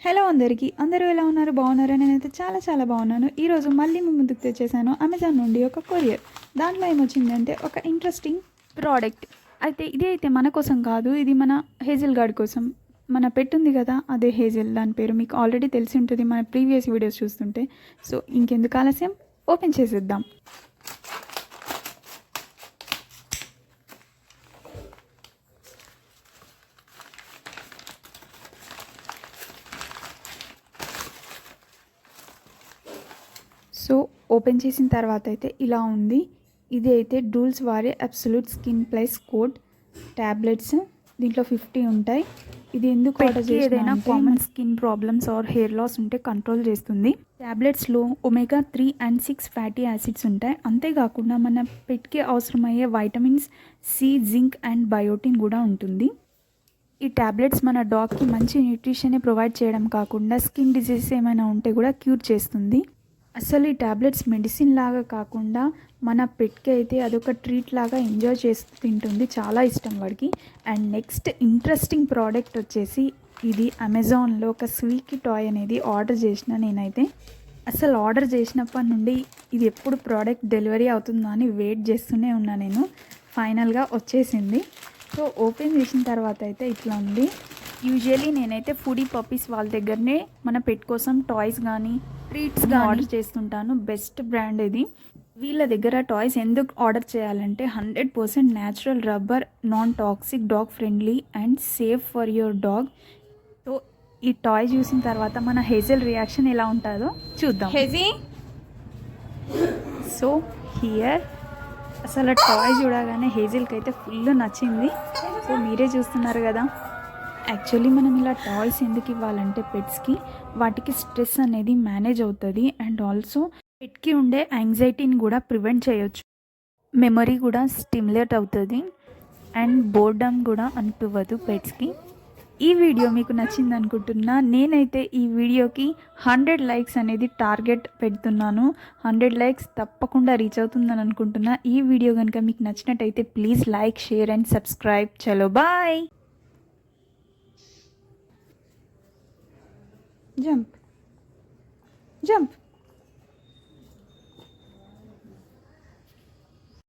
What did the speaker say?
Hello అందరికీ, అందరూ ఎలా ఉన్నారు? బాగున్నారా? నేనైతే చాలా చాలా బాగున్నాను. ఈరోజు మళ్ళీ మీ ముందుకు తెచ్చేసాను అమెజాన్ నుండి ఒక కొరియర్. దాంట్లో ఏమొచ్చిందంటే ఒక ఇంట్రెస్టింగ్ ప్రోడక్ట్. అయితే ఇది అయితే మన కోసం కాదు, ఇది మన హేజిల్ గార్డ్ కోసం. మన పెట్టుంది కదా, అదే హేజిల్. దాని పేరు మీకు ఆల్రెడీ తెలిసి ఉంటుంది మన ప్రీవియస్ వీడియోస్ చూస్తుంటే. సో ఇంకెందుకు ఆలస్యం, ఓపెన్ చేసేద్దాం. సో ఓపెన్ చేసిన తర్వాత అయితే ఇలా ఉంది. ఇది అయితే డూల్స్ వారే absolute skin plus coat tablets. దీంట్లో 50 ఉంటాయి. ఇది ఎందుకు ఆర్డర్ చేసి, ఏదైనా common skin problems or hair loss ఉంటే కంట్రోల్ చేస్తుంది. ట్యాబ్లెట్స్లో ఒమేగా 3 అండ్ 6 ఫ్యాటీ యాసిడ్స్ ఉంటాయి. అంతేకాకుండా మన పెట్కి అవసరమయ్యే vitamins C, zinc and biotin కూడా ఉంటుంది. ఈ ట్యాబ్లెట్స్ మన డాగ్కి మంచి న్యూట్రిషన్ని ప్రొవైడ్ చేయడం కాకుండా స్కిన్ డిసీజెస్ ఏమైనా ఉంటే కూడా క్యూర్ చేస్తుంది. అసలు ఈ ట్యాబ్లెట్స్ మెడిసిన్ లాగా కాకుండా మన పెట్కి అయితే అదొక ట్రీట్ లాగా ఎంజాయ్ చేస్తూ తింటుంది. చాలా ఇష్టం వాడికి. అండ్ నెక్స్ట్ ఇంట్రెస్టింగ్ ప్రోడక్ట్ వచ్చేసి ఇది అమెజాన్లో ఒక స్వీకీ టాయ్ అనేది ఆర్డర్ చేసిన. నేనైతే అసలు ఆర్డర్ చేసినప్పటి నుండి ఇది ఎప్పుడు ప్రోడక్ట్ డెలివరీ అవుతుందో అని వెయిట్ చేస్తూనే ఉన్నా నేను. ఫైనల్గా వచ్చేసింది. సో ఓపెన్ చేసిన తర్వాత అయితే ఇట్లా ఉంది. యూజువల్లీ నేనైతే ఫుడీ పప్పీస్ వాళ్ళ దగ్గరనే మన పెట్ కోసం టాయ్స్ కానీ ట్రీట్స్గా ఆర్డర్ చేస్తుంటాను. బెస్ట్ బ్రాండ్ ఇది. వీళ్ళ దగ్గర టాయ్స్ ఎందుకు ఆర్డర్ చేయాలంటే 100% natural rubber, non toxic, dog friendly and safe for your dog. So ఈ టాయ్ చూసిన తర్వాత మన హేజల్ రియాక్షన్ ఎలా ఉంటుందో చూద్దాం. హేజీ, సో హియర్ అసలు టాయ్ చూడగానే హేజిల్కి అయితే ఫుల్ నచ్చింది. సో మీరే చూస్తున్నారు కదా. యాక్చువల్లీ మనం ఇలా టాయ్స్ ఎందుకు ఇవ్వాలంటే పెట్స్కి, వాటికి స్ట్రెస్ అనేది మేనేజ్ అవుతుంది. అండ్ ఆల్సో పెట్కి ఉండే యాంగ్జైటీని కూడా ప్రివెంట్ చేయొచ్చు. మెమరీ కూడా స్టిమ్యులేట్ అవుతుంది. అండ్ బోర్డమ్ కూడా అనిపివ్వదు పెట్స్కి. ఈ వీడియో మీకు నచ్చింది అనుకుంటున్నా. నేనైతే ఈ వీడియోకి 100 లైక్స్ అనేది టార్గెట్ పెడుతున్నాను. 100 లైక్స్ తప్పకుండా రీచ్ అవుతుందని అనుకుంటున్నా. ఈ వీడియో కనుక మీకు నచ్చినట్టయితే please like, share and subscribe. చలో బాయ్. Jump. Jump.